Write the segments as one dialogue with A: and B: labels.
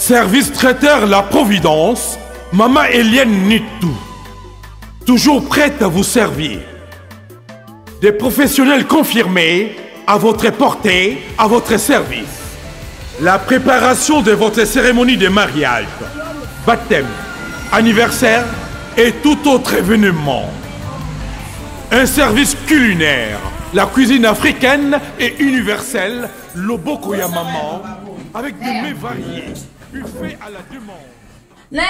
A: Service traiteur La Providence, Maman Eliane Nitou. Toujours prête à vous servir. Des professionnels confirmés, à votre portée, à votre service. La préparation de votre cérémonie de mariage, baptême, anniversaire et tout autre événement. Un service culinaire, la cuisine africaine et universelle, Loboko ya maman, avec des mets variés, buffet à la demande.
B: Il n'y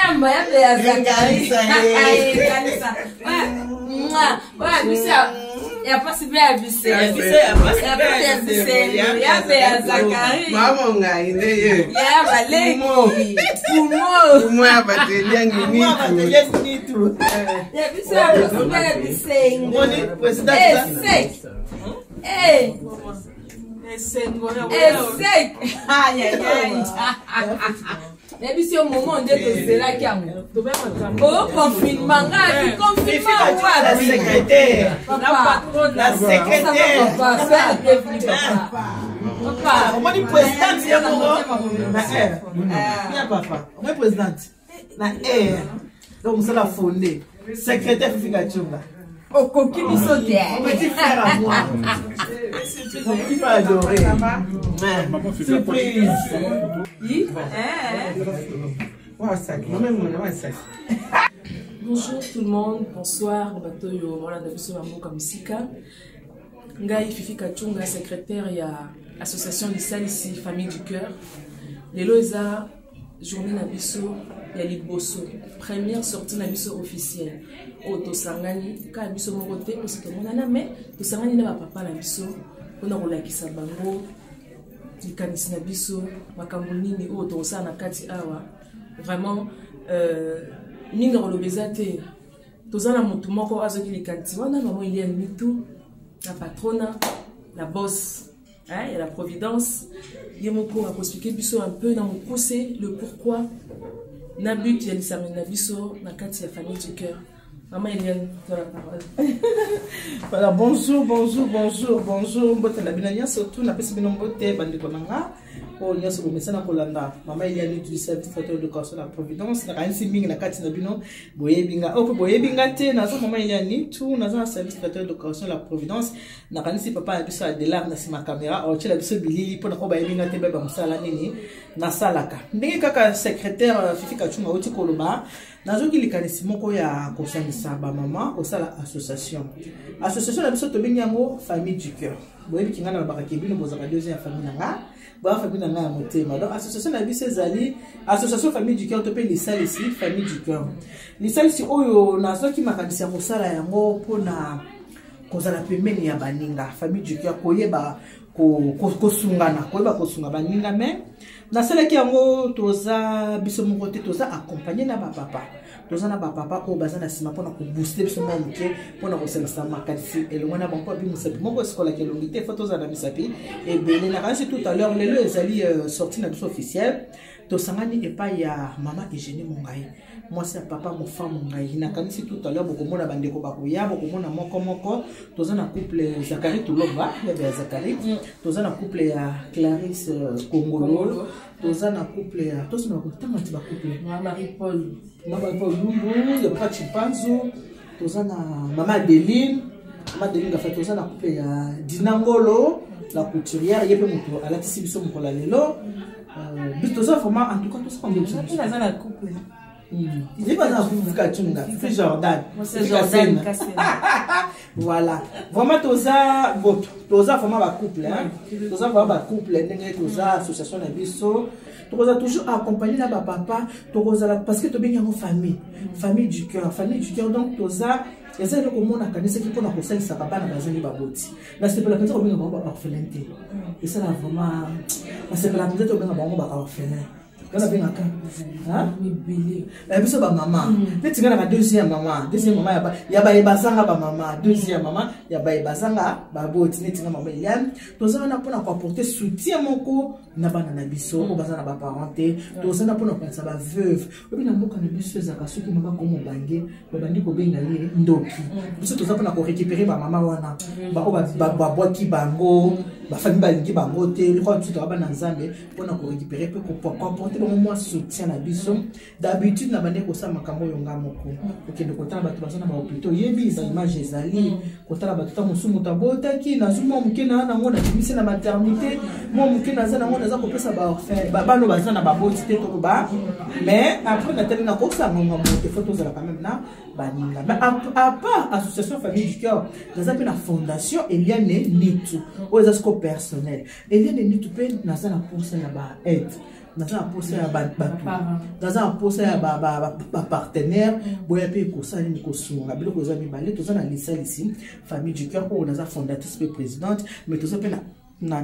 B: a pas si bien abusé. Il n'y a pas si bien abusé. Il y a bien Zakari. Maman, il y a Valérie. Pour moi, il y a tout. Il y a mais puis c'est au moment de c'est là qu'il y a oh confinement la secrétaire la secrétaire papa on dit présidente papa on est présidente na air donc ça la fondée secrétaire Fifi Chunga au coquille du sauté petit frère à moi qui va adorer surprise.
C: Bonjour tout le monde, bonsoir. Voilà, Ngai Fifi Kachunga, secrétaire et association Lissal ici, Famille du Cœur. Les Loïsa, journée Nabiso, il y a Liboso, première sortie Nabiso officielle. Au Tosangani, quand Nabiso Moroté, parce que mon aname, Tosangani n'a pas papa Nabiso, on a roulé qui s'abango. Likanisi na biso makambo nini o tosa na kati awa vraiment minga kolobeza te tozana mutu moko azoki likanisi wana maman Eliane Nitou la patrona la boss hein et la Providence yemoko a expliquer biso un peu dans mon procès le pourquoi na but ya lisame na biso na kati ya Famille du Cœur. Maman Eliane, tu as la parole.
B: Voilà, bonjour. Mbote la binania surtout na pesi binombote bandi konanga. Oh nyaso bo mesana kolanda. Maman Eliane utilise petit photo de corps la Providence na kanisi mingi na kati na bino boyebinga. Oh boyebinga te na so Maman Eliane Nitou na za service traiteur de corps la Providence na kanisi papa na biso a delar na sima caméra o chela biso bilili pona ko bayebinga te ba musala nini na salaka. Ndenge kaka secrétaire Fifi Kachunga oti koloba nazoki likanisi moko ya kosangisa ba mama osala association la biso to benyango Famille du Cœur boyebi kinga na bakaki bino bozaka deuxième famille nanga ba famille nanga ya motema donc association la biso ezali association Famille du Cœur to pe Lissal ici Famille du Cœur Lissal ici oyo nazoki makanisi ya kosala yango pona kozala pembeni ya baninga Famille du Cœur koyeba kosungana koyeba kosunga baninga mais na seleki yango toza biso moko te toza accompagner na ba papa toza na ba papa ko bazana sima pona ko booster biso moke pona ko selesa makasi elongana ba ko bi musapi moko skola ke longité photos na misapi et belé na kasi tout à l'heure lelo ezali sorti na biso officiel to sangani epa ya mama Eugénie Mongai moi c'est papa mon femme Mongai na kanisi tout à l'heure bokomona bandeko bakoya bokomona moko toza na couple Zakari Tulomba ya Zakari toza na couple ya Clarisse Kongolo toza na couple ya toza na couple ba couple Marie-Paul Lumbu ya papa Chimpanzo toza na mama Adeline gafa toza na couple ya Dinangolo la couturière yepe muto alatisi biso mukola lelo bitoza vraiment en tout cas toza comme ça toza na couple il va dans Fifi Kachunga, Fifi Jordan, Jordan. Voilà. Vraiment toza vraiment ba couple hein. Toza vraiment ba couple ndenge toza association na biso. Toza toujours accompagner na ba papa, toza parce que to benga ngo famille du cœur, donc toza eza le komona kanisa ki pona kosalisa papa na bazali baboti. Na c'est pas la peine ko benga ba orphelin te. Et ça là vraiment na c'est pas la peine ko benga ba orphelin. Quand on a hein mais biso ba maman petit ngana ba deuxième maman ya ba ebazanga ba maman deuxième maman ya ba ebazanga ba boti neti ngama maman Eliane toza na pona ko apporter soutien moko na bana na biso ko bazana ba parenté toza na pona ko sa ba veuve obi na mboka na biso za kasuki mama ko mobange ba bandi ko benga ye ndoki biso toza pona ko récupérer ba maman wana ba boki bango ba famille balingi bango te le quoi tout ba na nzambe pona ko récupérer peu ko apporter bon moi soutien na biso d'habitude na bande ko sa makambo yonga moko OK de kotala bato basana ba hôpital yebi za image ezali kotala bato ta musumu tabota ki na zuma mukena na ngona kimisi na maternité mo mukena za na ngona za ko pesa ba orphelin ba bano bazana ba boti te to ba mais après na tellement ko sa ngoma mote photos za quand même na baninga mais à part association famille du cœur dans une fondation Eliane Nitu ou est-ce que personnel Eliane Nitu peut dans un poste na ba aide dans un poste ya ba dans un poste ya ba partenaire boya pe ko sa ni ko sunga biloko za mibale to za na lisa ici famille du cœur ou dans un fondatrice pe présidente mais to za pe na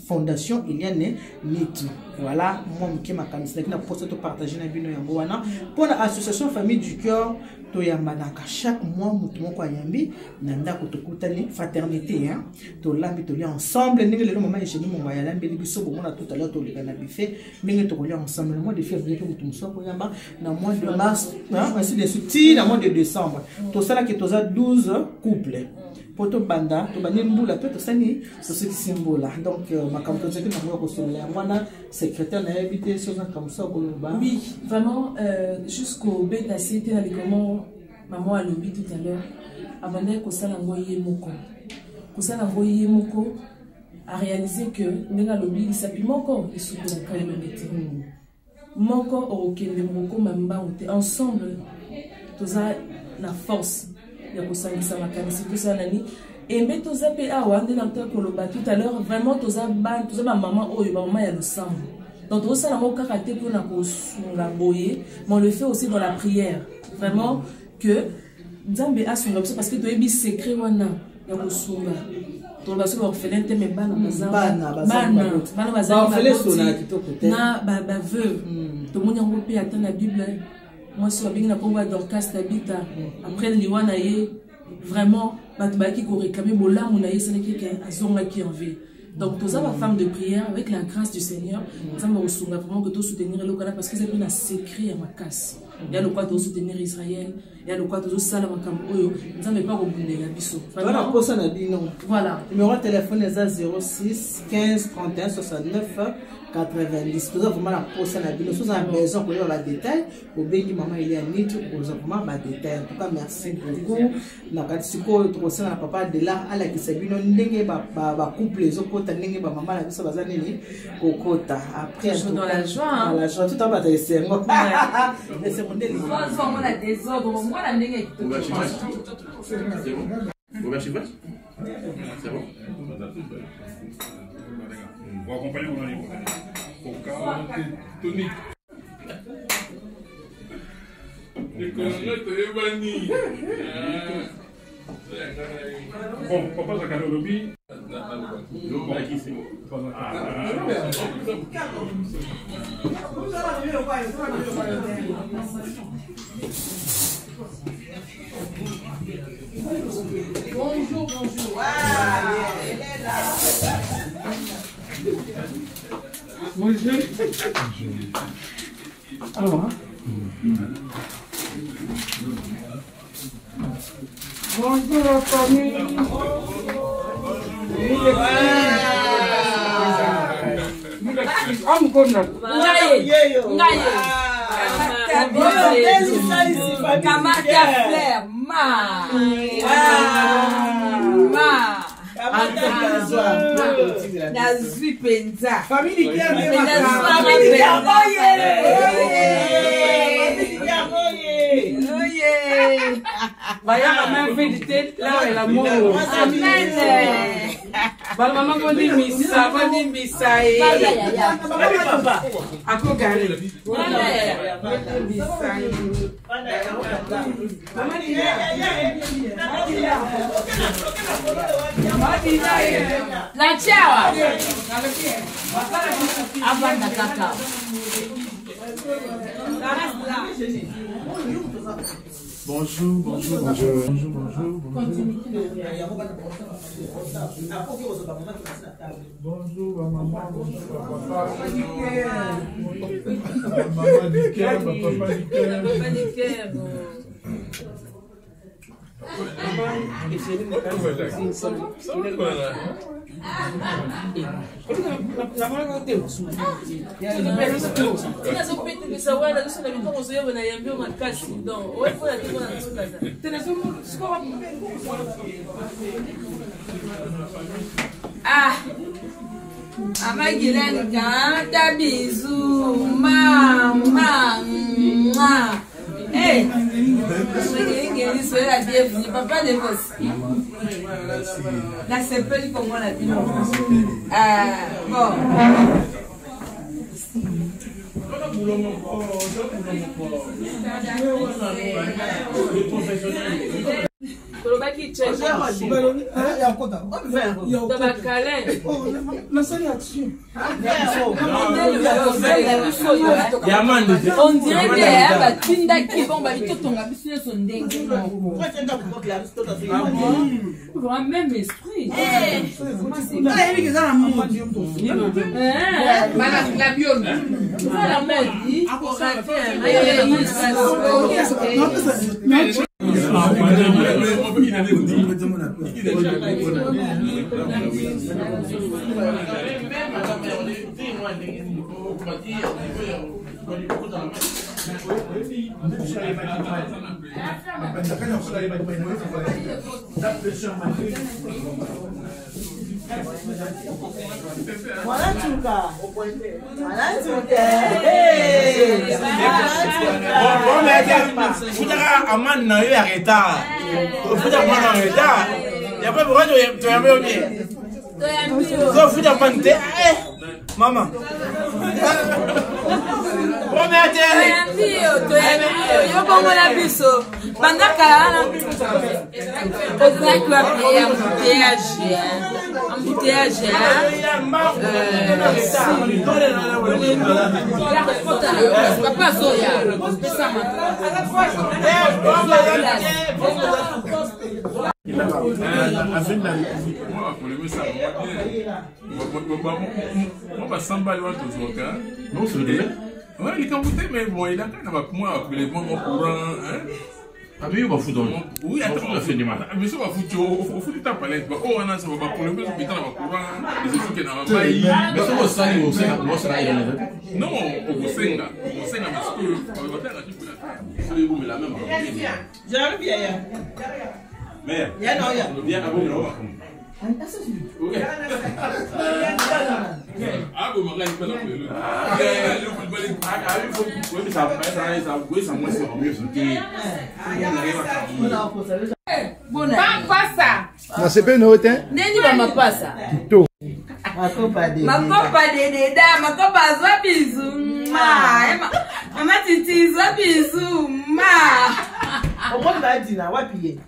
B: fondation Eliane Nitu voilà moi mke makamisa na poste to partager na bino yango wana pour l'association famille du cœur to yamanaka chaque mois mutu moko ayambi na ndako tokutani fraternité hein to lambi to lia ensemble ndenge le moment ejeni mongo ya lambi biso bongo na tout à l'heure to le na buffet ndenge to lia ensemble le mois de février mutu musoko yamba na mois de mars hein ainsi de suite na mois de décembre to sala que toza 12 couples poto banda to bani mbula pe to sani so ce symbole donc makambo to zeki na moyo ko sola mwana secrétaire na habité sur comme ça ko ba
C: oui vraiment jusqu'au bêta c'était dans les comment maman a lobby tout à l'heure avant que ça l'envoyer moko a réalisé que nenga lobby il s'appuie moko et sous la calme bête moko au kende moko mamba ensemble toza la force ya kosangisa makanisi tout ça nani et mais toza pe awa ndena mtako koloba tout à l'heure vraiment toza ba maman oyo ba maman ya losambo donc tout ça la mo karaté pour na kosunga boye mais on le fait aussi dans la prière vraiment que Nzambe a son option parce que tu es secret wana ya kosunga to ba so orphelin te mais bana na ba veuve to mo nyango pe ata na Bible moi sur la komba Dorcas tabita après liwana ye vraiment batbaki ko réclamer bolamu na ye c'est quelqu'un azonga qui en vie donc tous la femme de prière avec la grâce du Seigneur ça me ressource vraiment que tout soutenir le Canada parce que c'est un secret à ma casse il y a le quoi de soutenir Israël il y a le quoi de salam oyo ça me pas rebondir la biso
B: voilà pour ça na bino
C: voilà
B: numéro de téléphone est 06 15 31 69 90 tout ça vraiment la poste na bino sous un besoin pour la détail au béni maman Eliane Nitu pour vraiment ba détail en tout cas merci beaucoup na katiko to ça na papa de là à la kisabino ndenge ba couple les okota ndenge ba maman la biso bazana ni kokota après
C: dans la joie
B: la joie tout en bas de sermo c'est mon délire
C: on a désordre moi la ndenge
D: c'est bon. Pour accompagner mon ami. Tonique. Bon, papa, ça calme le lobby.
B: Bonjour. Elle est là.
E: Bonjour. Alors, bonjour la famille.
D: Bonjour.
E: Bonjour maman, bonjour papa. Maman du cœur, papa du cœur.
F: Ah, Amagilani canta bisou, mama, hey, isso era bienvenue, papa de você. La sepeli comme on l'a dit. Bon.
C: Kolobaki cheche.
F: On dirait que la tinda qui bon bah vite ton habitude son dingue. Vraiment même esprit. La bio. La mode.
B: Voilà tout cas. Voilà tout cas.
G: Maman.
D: Moi, samba le watu zoka. Non, c'est le ouais, il est camboté, mais bon, il a quand même moi les bons courant, hein.
H: Ah mais il va foutre.
D: Oui, attends,
H: on a fait du mal.
D: Mais ça va foutre au foot ta palette. Oh, on a ça va pour le plus vite dans le courant. Les autres qui n'ont pas eu.
H: Mais ça va ça il va
D: non, au Senga, parce que on va faire la triple. C'est vous mais la même.
B: J'arrive bien.
D: Mais
B: il y a non, il y a.
D: Bien avant le roi. Ah, vous m'avez pas l'appelé.
I: Nasema note
F: neni ba mapasa
I: to
B: makopa de
F: da makopa zwa bizu mama titi zwa bizu
B: Comment va dire là, wapi?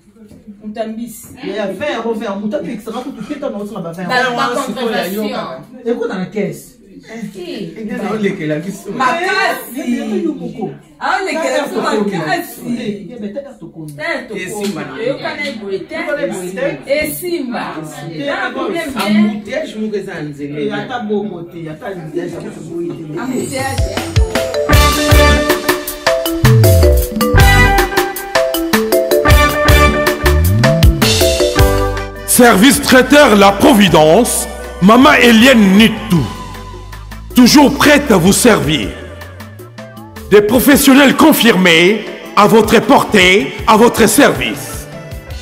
F: Mtambisi.
B: Il y a 20 euros, 20 euros. Tu as ça va coûter tant de temps, 20
F: euros.
B: Écoute dans la caisse.
A: Service traiteur La Providence, Maman Eliane Nitou. Toujours prête à vous servir. Des professionnels confirmés à votre portée, à votre service.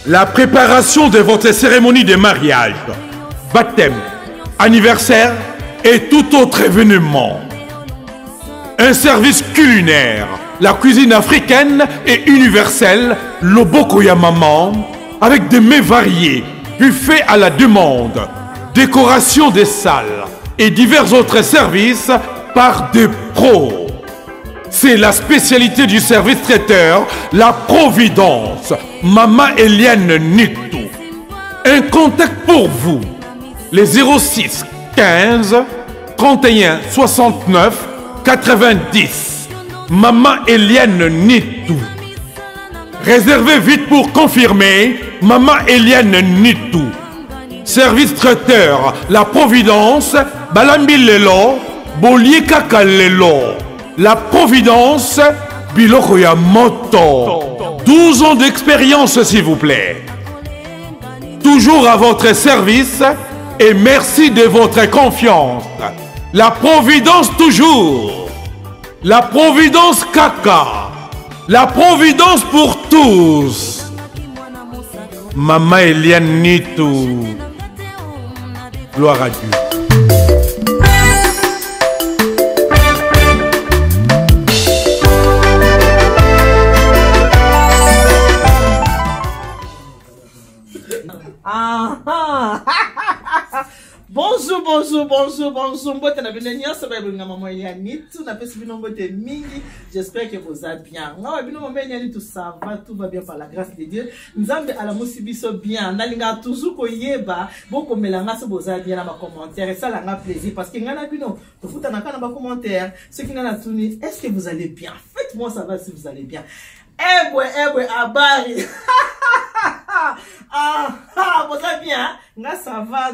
A: La préparation de votre cérémonie de mariage, baptême, anniversaire et tout autre événement. Un service culinaire, la cuisine africaine et universelle, Loboko ya Maman, avec des mets variés, buffet à la demande, décoration des salles et divers autres services par des pros. C'est la spécialité du service traiteur, La Providence, Maman Eliane Nitou. Un contact pour vous, les 06 15 31 69 90. Maman Eliane Nitou. Réservez vite pour confirmer, Maman Eliane Nitou. Service traiteur, La Providence, Balambi Lelo, Bolieka Lelo. La Providence, Biloko ya moto. 12 ans d'expérience, s'il vous plaît. Toujours à votre service et merci de votre confiance. La Providence toujours. La Providence Kaka. La Providence pour tous. Maman Eliane Nitou. Gloire à Dieu.
B: Bonjour, bonjour, bonjour, bonjour. J'espère que vous allez bien. Ça va, tout va bien par la grâce de Dieu. Nous avons à la musibiso bien. Nalinga toujours koyeba. Beaucoup melanga se vous allez bien dans ma commentaire. Et ça l'a plaisir parce que ngana bino. Tout fout dans ma commentaire. Ceux qui n'ont tourné, est-ce que vous allez bien? Faites-moi savoir si vous allez bien. Abari. Vous allez bien? Ça va,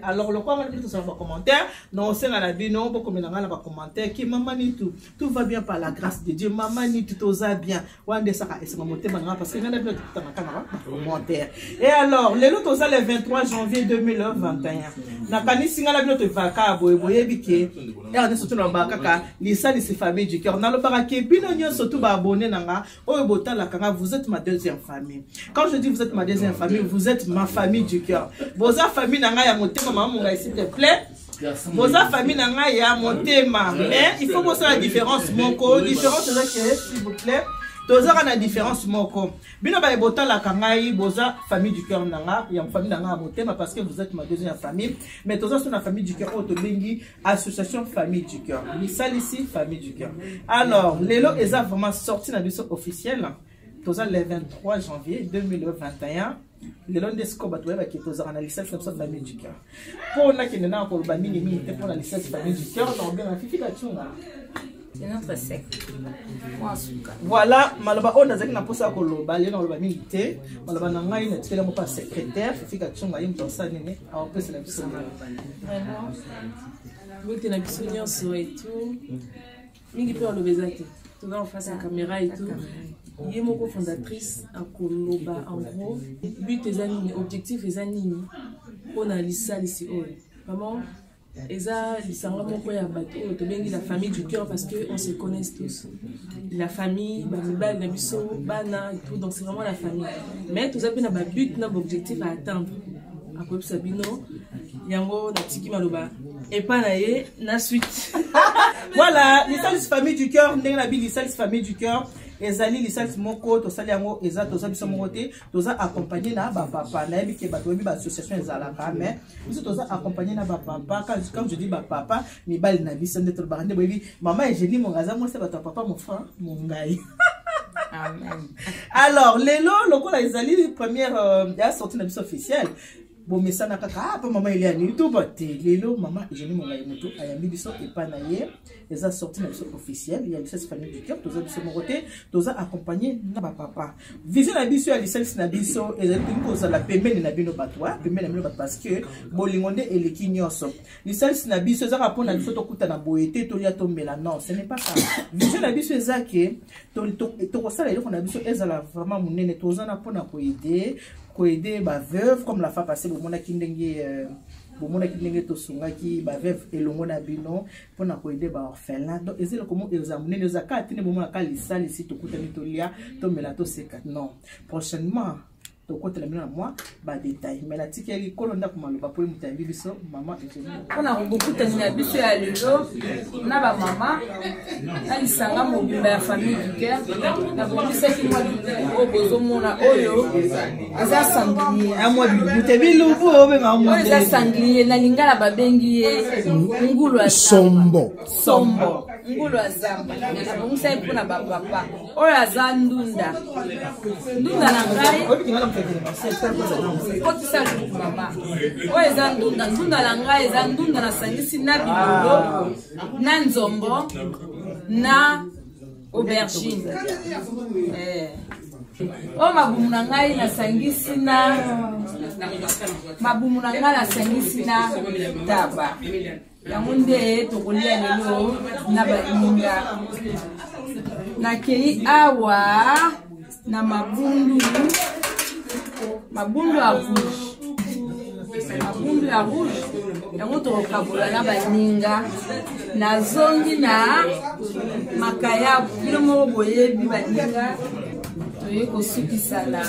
B: alors le quoi tout ça dans commentaire, non c'est la bino beaucoup dans la commentaire qui maman ni tout va bien par la grâce de Dieu, maman ni tout va bien. Wande ça et c'est monter maintenant parce que ngana tout dans commentaire. Et alors le lot ça le 23 janvier 2021. Na kanisi ngala bino te vaka boye bike. Et on est surtout dans bakaka, les salles c'est famille du cœur. Na lo barake bino nyo surtout ba abonné nanga, oyo botala kanga vous êtes ma deuxième famille. Quand je dis vous êtes ma deuxième famille, vous êtes ma famille du cœur. Vos famille n'a pas monté maman s'il te plaît. Vos famille n'a pas monté mais il faut voir la différence mon co différence s'il vous plaît. Toza na différence moko. Bino ba ebota la kangai boza famille du cœur nanga, ya famille nanga motema parce que vous êtes ma deuxième famille, mais toza sur la famille du cœur auto bengi association famille du cœur. Misal ici famille du cœur. Alors, lelo eza vraiment sorti na biso officiel. Toza le 23 janvier 2021. Le long des scobats qui est aux analyses de la famille du cœur. Pour la qui n'est pas pour le bamini, pour la licence famille du cœur, on a bien la fification.
F: C'est notre sec.
B: Voilà, malaba on a dit qu'on a posé à Koloba, il y a le bamini, malaba n'a une telle pas secrétaire, fification, il y a une personne née, à opérer la personne.
C: Vraiment, vous êtes la personne et tout. Il peut le baiser. Tout en face à la caméra et tout. Il est mon cofondatrice à Koloba. En gros, but est animé, objectif est animé. On a l'issa ici. Vraiment, et ça, l'issa vraiment quoi y a battu. On te la famille du cœur parce que on se connaît tous. La famille, la biso, bana et tout. Donc c'est vraiment la famille. Mais tout ça bien un but, un objectif à atteindre. À quoi Sabino, yango na tiki maloba. Et pas na suite.
B: Voilà, l'issa famille du cœur, la l'issa famille du cœur. Ezali licence moko to sali yango eza to sa biso mokote to za accompagner na ba papa na yebi ke ba to yebi ba association ezala ka mais biso to za accompagner na ba papa quand je dis ba papa mi bali na biso ndeto ba ndé boyebi maman Eugénie mongaza moi c'est ba to papa mon frère mon ngai. Amen. Alors lelo lokola ezali première ya sortie na biso officielle. Bon mais ça n'a pas pas maman Eliane Nitou batte lelo maman Eugénie mongai moto ayambi biso epanaye les a sorti na biso officiel il y a licence famille du cœur toza biso mokote toza accompagner na ba papa vision na biso ya licence na biso ezali ko za la pembeni na bino batwa pembeni na bino bat parce que bolingonde eleki nyoso licence na biso za rapona biso to kuta na boyete to lia to mela non ce n'est pas ça vision na biso ezake to ko sala eloko na biso ezala vraiment munene toza na pona ko aider ba veuve comme la fois passée bomona kindenge to sungaki ba veuve elongo na bino pona ko aider ba orphelin donc ezelo comment examiner les akati ne bomona ka lisali si to kutani to lia to mela to seka non prochainement to côté la bino na moi ba détail mais la tikeli kolonda ko maloba pour mutambi biso maman Eugénie
F: on a beaucoup de biso ya lelo na ba mama na lisanga mobimba ya famille du cœur na bonisa ki moi o bozo mona oyo eza sanglier
B: a moi mutambi lubu o be mamu
F: eza sanglier na lingala babengi ye ngulu ya
I: sombo
F: ngulu ya zamba na bonisa ki na ba papa oyo aza ndunda na ngai Koti sa mama. O eza ndunda la ngai eza ndunda na sangisi na bilolo na nzombo na aubergine. O mabumu na ngai na sangisi na daba. Yango nde tokolia lelo na baninga. Na kei awa na mabundu ya rouge. Mabundu ya rouge yango tokokabola na baninga na zongi na makayabu bino moko boyebi baninga toye kosukisa na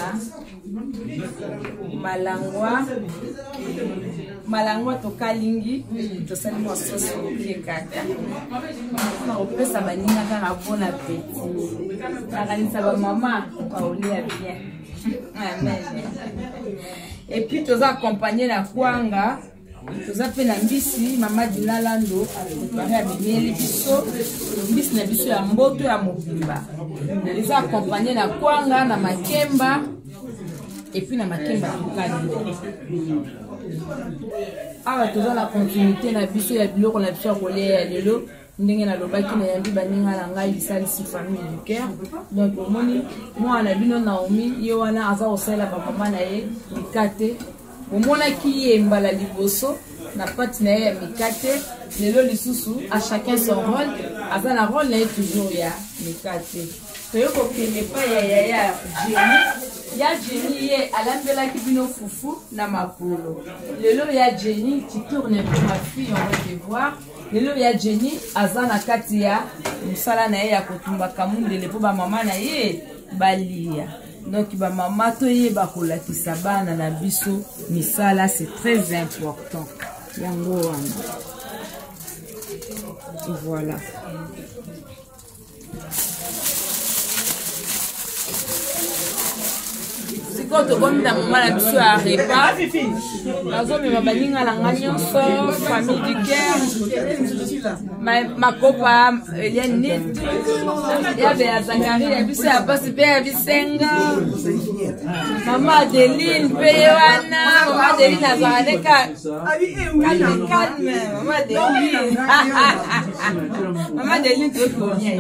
F: malangwa tokalingi tosali mwa sosi okie kaka na kopesa baninga kaka bon appétit nakanisa bamama baolia bien. Amen. Et puis tu as accompagné la kwanga, tu as fait la mbisi, maman Dina Lando a préparé à bimeli biso, mbisi na biso ya mboto ya mobimba. Tu as accompagné la kwanga na makemba et puis na makemba kokali. Ah, tu as la continuité na biso ya biloko na biso kolia ya lelo. Ndenge na lobaki na yambi baninga na ngai bisalisi famille du cœur. Donc omoni mwana bino Naomi ye wana aza osala ba mama na ye mikate. Omona ki ye mbala liboso na pati na ye ya mikate. Lelo lisusu à chacun son rôle. Aza na rôle na ye toujours ya mikate. Toyoko kende pa ya Jenny. Ya Jenny ye alambelaki bino fufu na makolo. Lelo ya Jenny tu tournes ma fille, on va te voir. Lelo ya Jenny azana kati ya musala na ye ya kotumba kamundele po ba mama na ye balia. Donc ba mama to ye ba kolakisa bana na biso misala, c'est très important. Yango wana. Voilà. Quand tu vois ta maman la biso à repas, ma baninga la nyonso, famille du cœur, ma copa Eliane Nitu, ya be Zakari ya biso ya passe pe ya bisenga, maman Adeline pe wana, maman Adeline azaleka calme, maman Adeline, maman Adeline tu peux bien,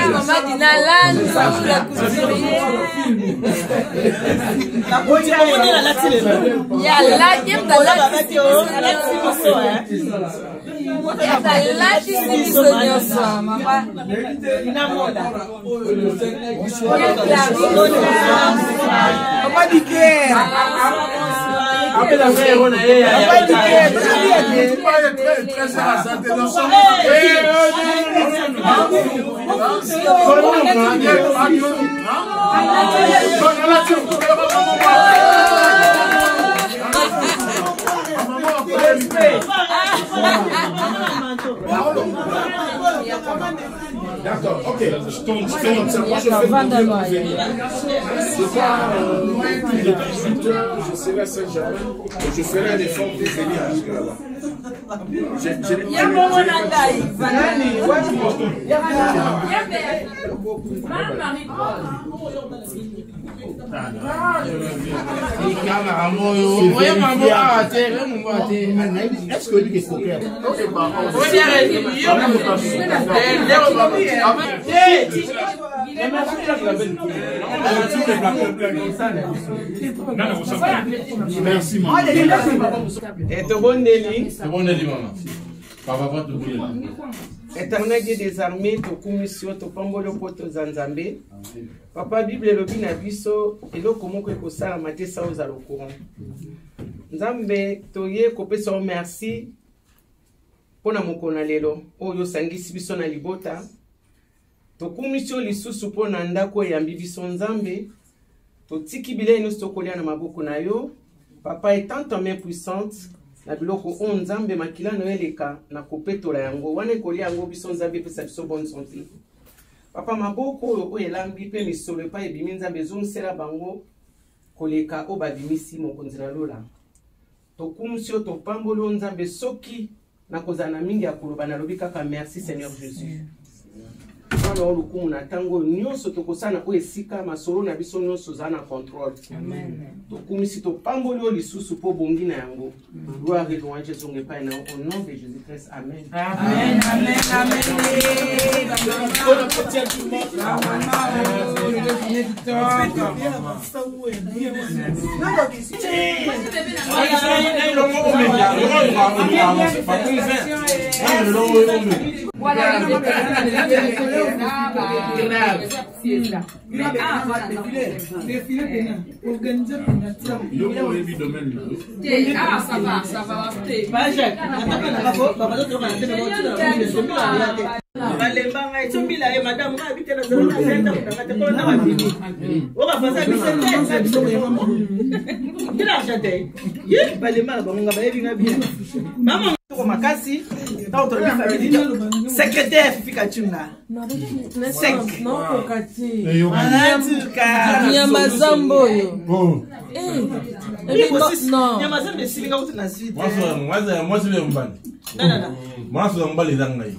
F: maman Dina Lando. La couturière. La couturière, la
H: D'accord, ok. Je tourne. Moi, je fais il est 18h, je serai à Saint-Germain et je ferai un effort pour venir jusqu'à là-bas. Est-ce que lui est coquin? Merci, maman.
J: Éternel Dieu des armées, to commission, to pambolo poto zanzambe. Papa Bible lobi na biso eloko moko ekosala mate sa ozala courant. Nzambe toye kopesa merci pona mokona lelo oyo sangisi biso na libota. To commission lisusu pona ndako yambi biso Nzambe. To tiki bilei no stokolia na maboko na yo. Papa étant ta main puissante. Na biloko on Nzambe makila no eleka na kopetola yango wana kolia yango biso Nzambe pesa biso bonne santé. Papa maboko oyo elambi pe misolo pa ebimi Nzambe zonsela bango koleka o babimisi mokonzi na lola. To kumsio to pambolo Nzambe soki na kozana mingi ya koloba na lobi kaka merci Seigneur Jésus. Wana olukumu na tango nyonso tokosana ko esika masolo na biso nyonso za na contrôle. Amen. Tokumisi to pambolo lisusu po bongi na yango. Gloire et louange zonge pa na au nom de Jésus-Christ. Amen. Amen. Amen. Amen.
F: Voilà.
B: makasi secrétaire fika chunga
C: nyamazambo yo
B: nyamazambo silinga kuti na suite
D: moi c'est le mbali moi c'est le mbali zangai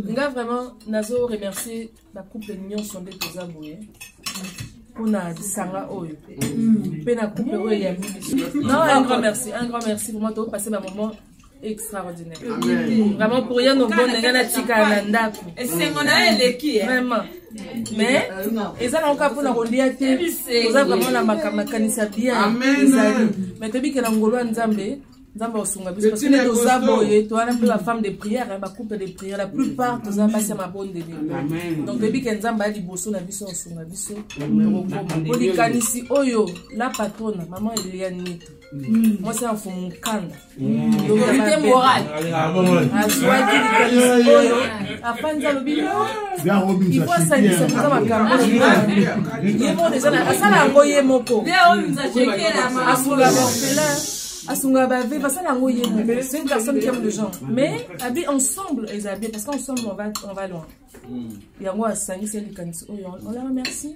C: nga vraiment nazo remercier la couple Union Sondé Tozaboué pour na disanga oyo pe na couple oyo ya non un grand merci pour moi de passer un moment extraordinaire vraiment pour rien au bon ngana tika na ndako et c'est mon eleki vraiment mais eza na encore pour na rondia te oza vraiment na makanisa bien mais te bikela ngolo nzambe nzambe osunga biso parce que les ozaboye toi même la femme de prière ba couple de prière la plupart toza passer ma bonne de donc te bikela nzambe ali boso na biso osunga biso pour likanisi oyo la patronne maman Eliane Nitu moi c'est un fou mon kanda l'autorité morale aswaki likanisi oyo apanza lobilo il faut ça dire ça va camber yemo déjà asala ngoye moko asunga orphelin asunga bavé parce que c'est une personne qui aime le genre mais habillés ensemble ils habillent parce qu'ensemble on va loin yango asangi c'est likanisi oyo on la remercie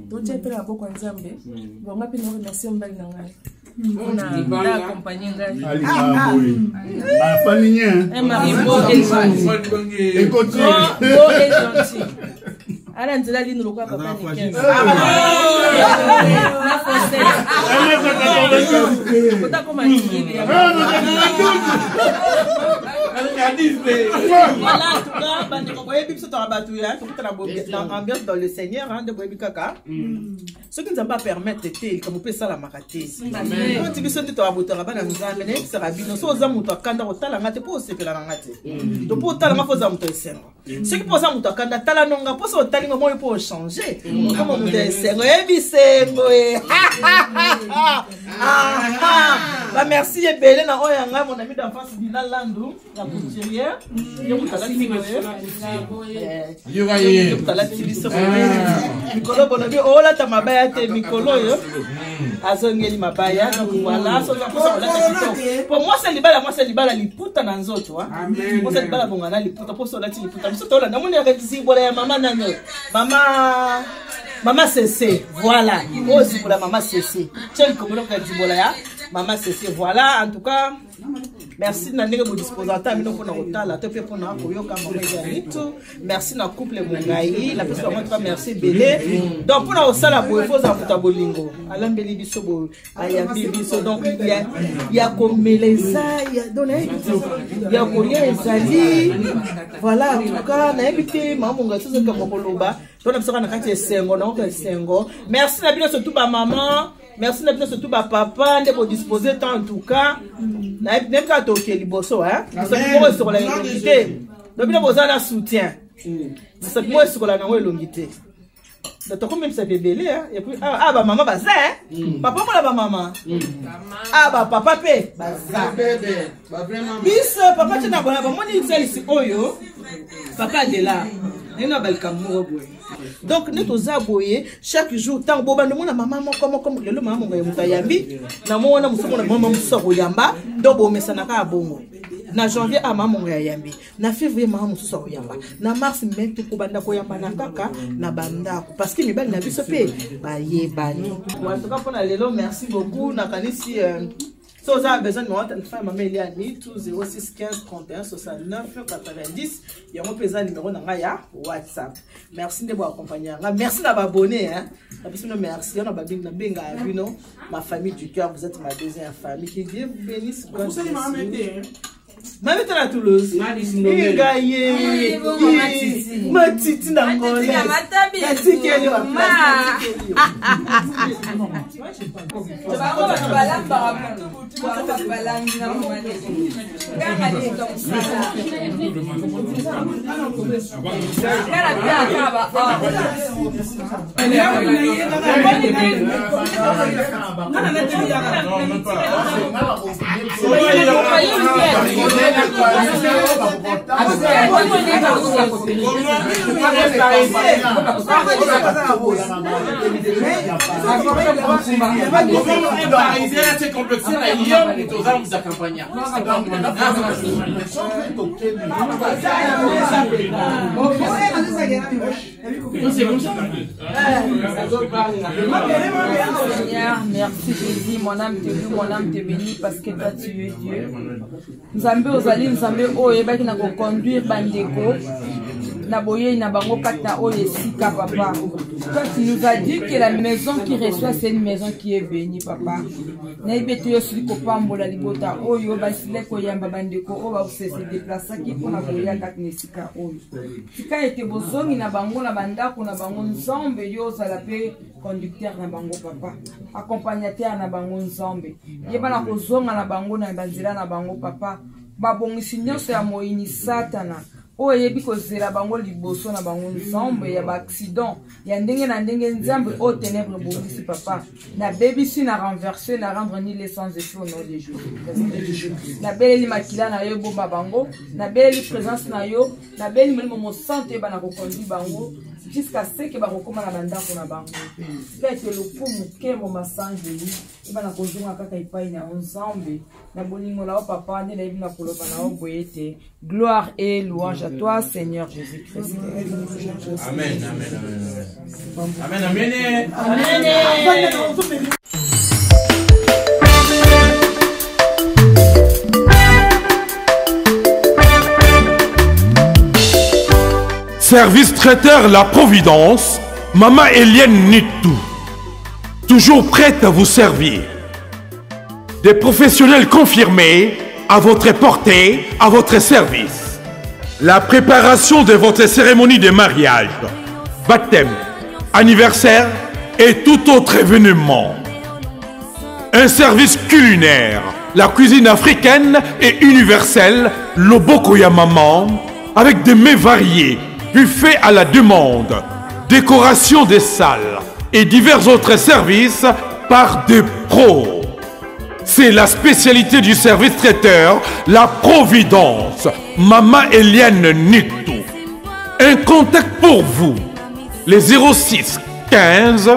C: donc tu as la boko nzambe bon ma pe no remercier mbali na ngai on a accompagné ngai
I: ma famille
C: mari beau et gentil ala nzela lino lokwa papa ni 15 na français kota koma ngili
B: voilà en tout cas bandeko boyebi biso tokabatu ya tokutana ambiance dans le Seigneur de boyebi kaka ce qui nous a pas permettre te comme peut ça la makate on dit biso te tokabotera bana nzambe ne sera bino so za muto akanda kotala ngate po sepela ngate to po tala nga foza muto esengo ce qui posa muto akanda tala nonga po so tali ngo pour changer comme muto esengo ebisengo ba merci ebele na oya nga mon ami d'enfance Dina Landu la couturière mikolo bonobi ola ta mabaya te mikolo yo azongeli mabaya voilà pour moi c'est libala liputa na nzoto moi c'est libala bongana liputa pour cela liputa biso tola na moni akati bola ya mama nanyo Maman Cécé, voilà. Aussi pour la maman Cécé. Tiens, comme on dit, voilà, maman Cécé, voilà. En tout cas, merci de nous disposer à ta minute pour nous la tête pour nous accueillir comme merci na couple Mungai. La personne va merci Belé. Donc pour nous ça la pour faut ça pour bolingo. Alain Belé biso ayambi biso donc il y a comme les il y a donné il y a comme les ali. Voilà, en tout cas, na invité maman Mungai tout ce comme koloba. Donc nous sommes na sengo na sengo. Merci na bino surtout ba maman. Merci na bino surtout ba papa de pour disposer tant en tout cas. Na même quand tu es liboso hein. Nous sommes sur la longité. Donc bino besoin d'un soutien. C'est moi sur la longité. Donc comme ça fait belé hein et puis ba maman ba ça hein. Papa pour la ba maman. Ba papa pe ba ça bébé. Ba vraiment. Bis papa tu na ba moi ni ici oyo. Papa de là. Nina balkamour boy. Donc nous tous aboyer chaque jour tant boba nous na maman comme le maman ngo mutayambi na mona musomo na maman musoro yamba donc bo mesana ka bongo na janvier a maman ngo yambi na février maman musoro yamba na mars même tout ko banda ko yamba na kaka na banda parce que mibali na biso pe ba yebani en tout cas pour na lelo merci beaucoup na kanisi si vous avez besoin de moi, téléphone maman Eliane Nitu 06 15 31 69 90. Il y a mon présent numéro dans WhatsApp. Merci de vous accompagner. Merci de abonner. Merci. On a ma famille du cœur. Vous êtes ma deuxième famille. Que Dieu vous bénisse. Maman est à Toulouse. Ma titi n'a pas
F: balangi na mama ndeko nganga leka mosala ngana pia akaba merci Jésus, mon âme te loue, mon âme te bénit parce que toi tu es Dieu. Nzambe ozali nzambe oyo ebaki na conduire bandeko na boye na bango kata oyo esika papa. Toi tu nous as dit que la maison qui reçoit c'est une maison qui est bénie papa. Na ibeto yo sili ko pambola libota oyo basile ko yamba bandeko o ba se déplacer ki ko na boya kata nesika oyo. Tika ete bozongi na bango na bandako na bango nzambe yo zala pe conducteur na bango papa. Accompagnateur na bango nzambe. Yeba na kozonga na bango na banzela na bango papa. Babongisi nyonso ya moyini satana oyo yebi kozela bango liboso na bango nzambe ya ba accident ya ndenge na ndenge nzambe o ténèbre bongisi papa na bebisi na renverser na rendre ni les sans effet au nom de Jésus na beleli makila na yo bomba bango na beleli présence na yo na beleli molimo mosante ba na kokonduire bango jusqu'à ce que bakokoma na bandako na bango pete lokumu kemo masangeli iba na kozonga kaka ipai na nzambe na bolingo na o papa nde na yebi na koloba na o boyete gloire et louange à toi Seigneur Jésus-Christ.
D: Amen, amen, amen, amen, amen, amen.
A: Service traiteur La Providence, Maman Eliane Nitou. Toujours prête à vous servir. Des professionnels confirmés à votre portée, à votre service. La préparation de votre cérémonie de mariage, baptême, anniversaire et tout autre événement. Un service culinaire, la cuisine africaine et universelle, Loboko ya Maman, avec des mets variés, buffet à la demande, décoration des salles et divers autres services par des pros. C'est la spécialité du service traiteur, La Providence, Maman Eliane Nitou. Un contact pour vous, les 06 15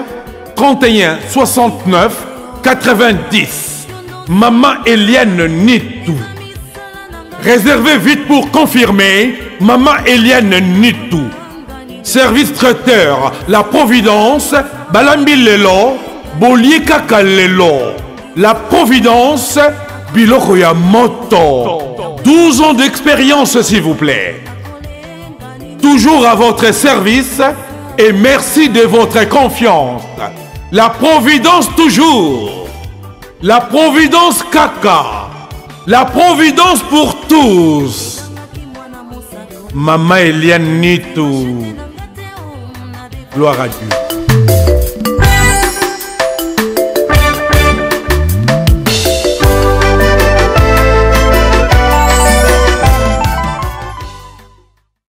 A: 31 69 90. Maman Eliane Nitou. Réservez vite pour confirmer, Maman Eliane Nitou. Service traiteur, La Providence, Balambi Lelo, Bolier Kaka Lelo. La Providence, Biloko ya Moto. 12 ans d'expérience, s'il vous plaît. Toujours à votre service et merci de votre confiance. La Providence toujours. La Providence Kaka. La Providence pour tous. Maman Eliane Nitou. Gloire à Dieu.